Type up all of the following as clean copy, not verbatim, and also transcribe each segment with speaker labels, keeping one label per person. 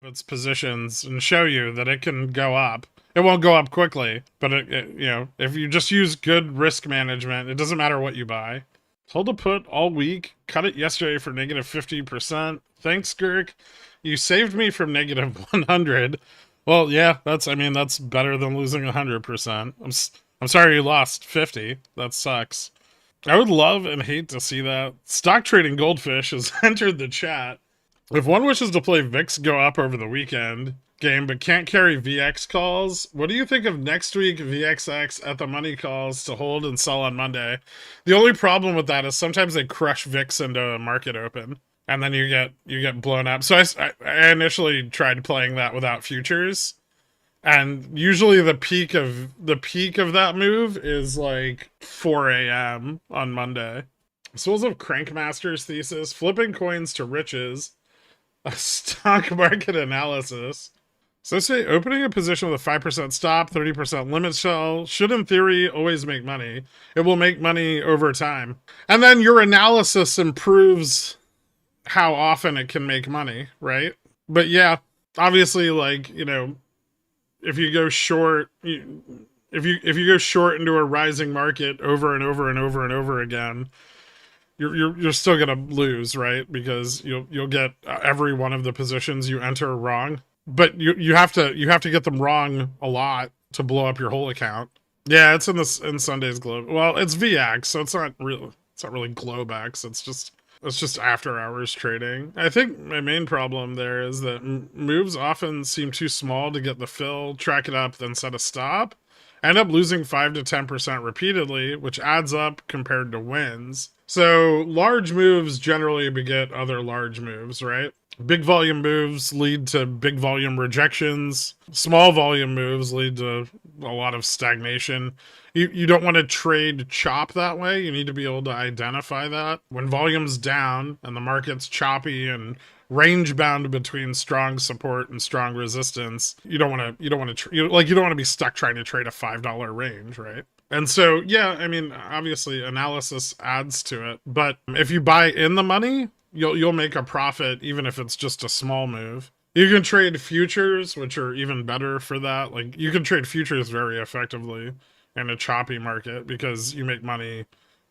Speaker 1: its positions and show you that it can go up. It won't go up quickly, but if you just use good risk management, it doesn't matter what you buy. Hold a put all week. Cut it yesterday for negative 50%. Thanks, Girk. You saved me from negative 100. Well, yeah, that's better than losing 100%. I'm sorry you lost 50. That sucks. I would love and hate to see that. Stock trading goldfish has entered the chat. If one wishes to play VIX go up over the weekend game but can't carry VX calls, what do you think of next week VXX at the money calls to hold and sell on Monday? The only problem with that is sometimes they crush VIX into a market open and then you get blown up. So I initially tried playing that without futures, and usually the peak of that move is like 4 a.m. on Monday. Souls of Crankmaster's thesis: flipping coins to riches. A stock market analysis. So say opening a position with a 5% stop, 30% limit sell should in theory always make money. It will make money over time. And then your analysis improves how often it can make money, right? But yeah, obviously, like, if you go short, if you go short into a rising market over and over and over and over again, you're still gonna lose, right? Because you'll get every one of the positions you enter wrong, but you have to get them wrong a lot to blow up your whole account. Yeah, it's in Sunday's Globe. Well, it's VX, so it's not really Globex. It's just after hours trading. I think my main problem there is that moves often seem too small to get the fill, track it up, then set a stop. End up losing 5 to 10% repeatedly, which adds up compared to wins. So large moves generally beget other large moves, right? Big volume moves lead to big volume rejections. Small volume moves lead to a lot of stagnation. You don't want to trade chop that way. You need to be able to identify that. When volume's down and the market's choppy and range bound between strong support and strong resistance, you don't want to be stuck trying to trade a $5 range, right? And so, yeah, I mean, obviously analysis adds to it, but if you buy in the money, you'll make a profit even if it's just a small move. You can trade futures, which are even better for that. Like, you can trade futures very effectively in a choppy market because you make money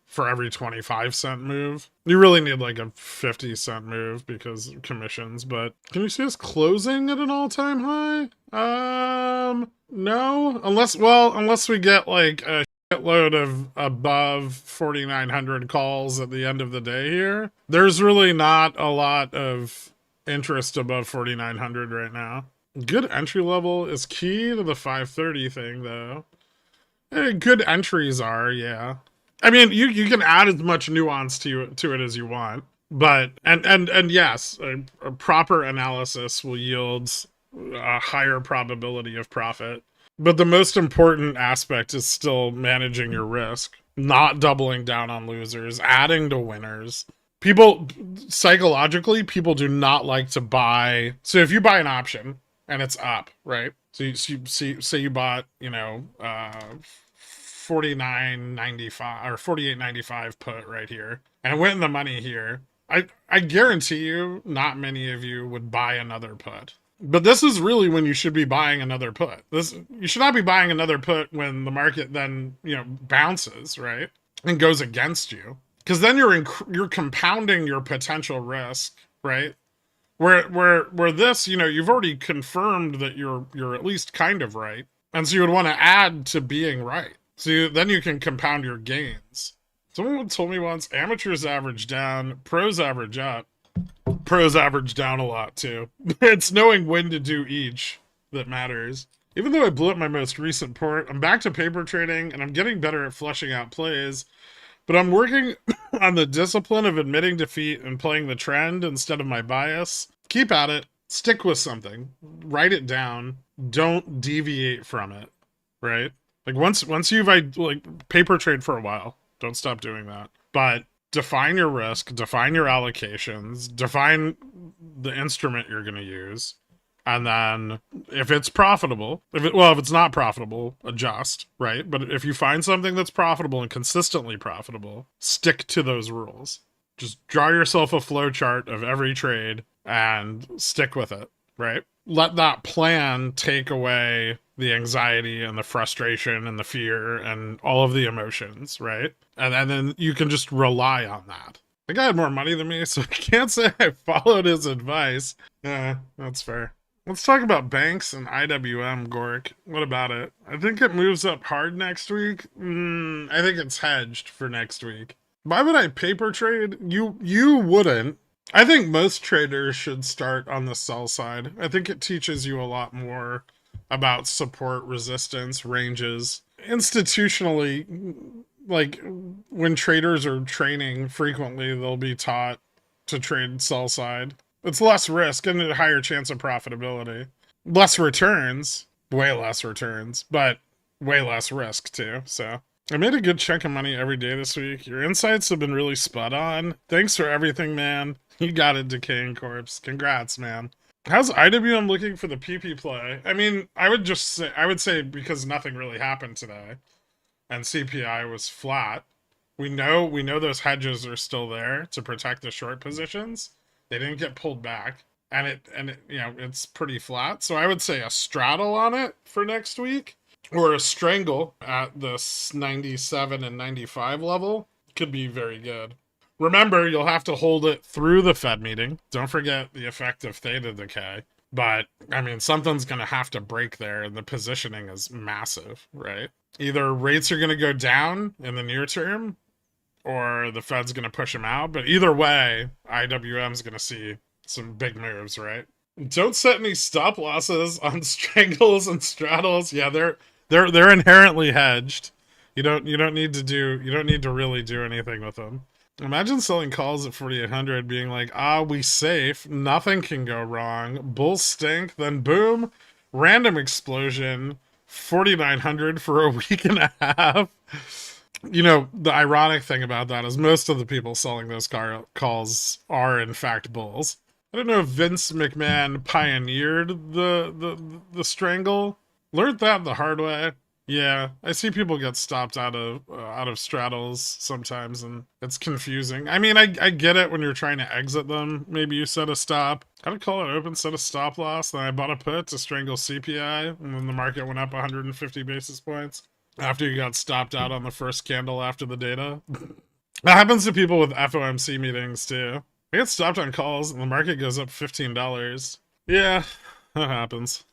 Speaker 1: for every 25-cent move. You really need like a 50-cent move because of commissions, but can you see us closing at an all-time high? No, unless we get like a shitload of above 4,900 calls at the end of the day here. There's really not a lot of interest above 4,900 right now. Good entry level is key to the 530 thing, though. Good entries are, yeah. I mean, you can add as much nuance to it as you want, but and yes, a proper analysis will yield a higher probability of profit. But the most important aspect is still managing your risk, not doubling down on losers, adding to winners. People, psychologically, people do not like to buy. So if you buy an option and it's up, right? So you say you bought, 49.95 or 48.95 put right here, and it went in the money here. I guarantee you, not many of you would buy another put. But this is really when you should be buying another put. You should not be buying another put when the market then bounces, right, and goes against you, because then you're compounding your potential risk, right? Where this, you've already confirmed that you're at least kind of right, and so you would want to add to being right. So then you can compound your gains. Someone told me once, amateurs average down, pros average up. Pros average down a lot too. It's knowing when to do each that matters. Even though I blew up my most recent port, I'm back to paper trading and I'm getting better at flushing out plays, but I'm working on the discipline of admitting defeat and playing the trend instead of my bias. Keep at it. Stick with something. Write it down. Don't deviate from it, right? Like once you've paper trade for a while, don't stop doing that. But define your risk, define your allocations, define the instrument you're going to use, and then if it's profitable, if it's not profitable, adjust, right? But if you find something that's profitable and consistently profitable, stick to those rules. Just draw yourself a flow chart of every trade and stick with it, right? let that plan take away the anxiety and the frustration and the fear and all of the emotions, right? And then you can just rely on that. The guy had more money than me, so I can't say I followed his advice. Yeah, that's fair. Let's talk about banks and IWM, Gork. What about it? I think it moves up hard next week. I think it's hedged for next week. Why would I paper trade? You wouldn't. I think most traders should start on the sell side. I think it teaches you a lot more about support, resistance, ranges. Institutionally, like when traders are training frequently, they'll be taught to trade sell side. It's less risk and a higher chance of profitability. Less returns, way less returns, but way less risk too. So I made a good chunk of money every day this week. Your insights have been really spot on. Thanks for everything, man. You got it, Decaying Corpse. Congrats, man. How's IWM looking for the PP play? I mean, I would say because nothing really happened today and CPI was flat. We know those hedges are still there to protect the short positions. They didn't get pulled back, and it it's pretty flat. So I would say a straddle on it for next week, or a strangle at the 97 and 95 level could be very good. Remember, you'll have to hold it through the Fed meeting. Don't forget the effect of theta decay. But, I mean, something's going to have to break there, and the positioning is massive, right? Either rates are going to go down in the near term, or the Fed's going to push them out. But either way, IWM's going to see some big moves, right? Don't set any stop losses on strangles and straddles. Yeah, they're inherently hedged. You don't need to really do anything with them. Imagine selling calls at 4,800 being like, we safe, nothing can go wrong, bulls stink, then boom, random explosion, 4,900 for a week and a half. You know, the ironic thing about that is most of the people selling those calls are in fact bulls. I don't know if Vince McMahon pioneered the strangle. Learned that the hard way. Yeah, I see people get stopped out of straddles sometimes, and it's confusing. I mean, I get it when you're trying to exit them. Maybe you set a stop. I would call it open, set a stop loss. Then I bought a put to strangle CPI, and then the market went up 150 basis points after you got stopped out on the first candle after the data. That happens to people with FOMC meetings too. I get stopped on calls, and the market goes up $15. Yeah, that happens.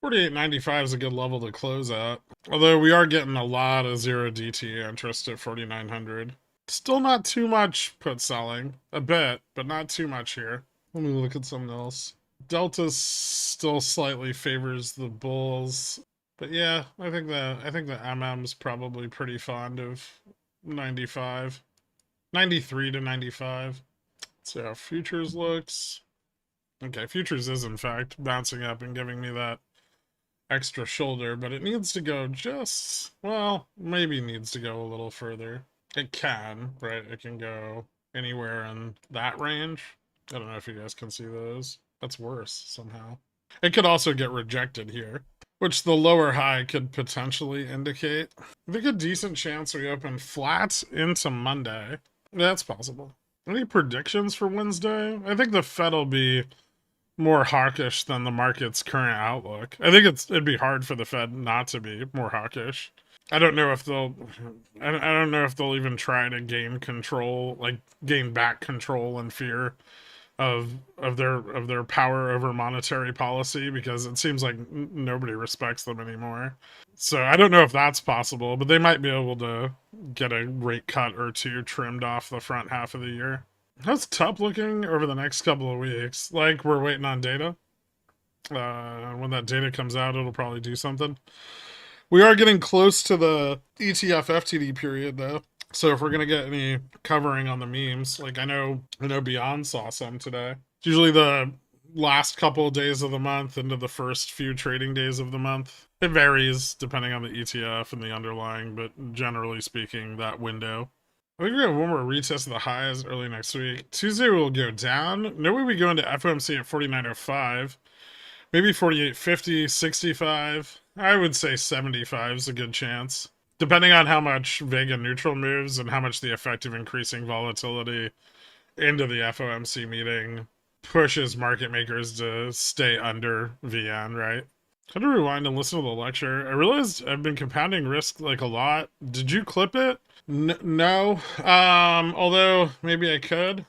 Speaker 1: 48.95 is a good level to close at. Although we are getting a lot of 0DT interest at 4,900. Still not too much put selling. A bit, but not too much here. Let me look at something else. Delta still slightly favors the bulls. But yeah, I think the MM's probably pretty fond of 95. 93 to 95. Let's see how futures looks. Okay, futures is in fact bouncing up and giving me that extra shoulder, but it needs to go just, well, maybe needs to go a little further. It can, right? It can go anywhere in that range. I don't know if you guys can see those. That's worse somehow. It could also get rejected here, which the lower high could potentially indicate. I think a decent chance we open flat into Monday. That's possible. Any predictions for Wednesday? I think the Fed will be more hawkish than the market's current outlook. I think it'd be hard for the Fed not to be more hawkish. I don't know if they'll even try to gain control, like gain back control and fear of their power over monetary policy, because it seems like nobody respects them anymore. So I don't know if that's possible, but they might be able to get a rate cut or two trimmed off the front half of the year. How's TUP looking over the next couple of weeks? Like, we're waiting on data. When that data comes out, it'll probably do something. We are getting close to the ETF FTD period, though. So if we're going to get any covering on the memes, like I know Beyond saw some today. It's usually the last couple of days of the month into the first few trading days of the month. It varies depending on the ETF and the underlying, but generally speaking, that window. I think we're going to have one more retest of the highs early next week. Tuesday will go down. No way we go into FOMC at 49.05. Maybe 48.50, 65. I would say 75 is a good chance. Depending on how much Vega neutral moves and how much the effect of increasing volatility into the FOMC meeting pushes market makers to stay under VN, right? How to rewind and listen to the lecture. I realized I've been compounding risk like a lot. Did you clip it? No. Although maybe I could.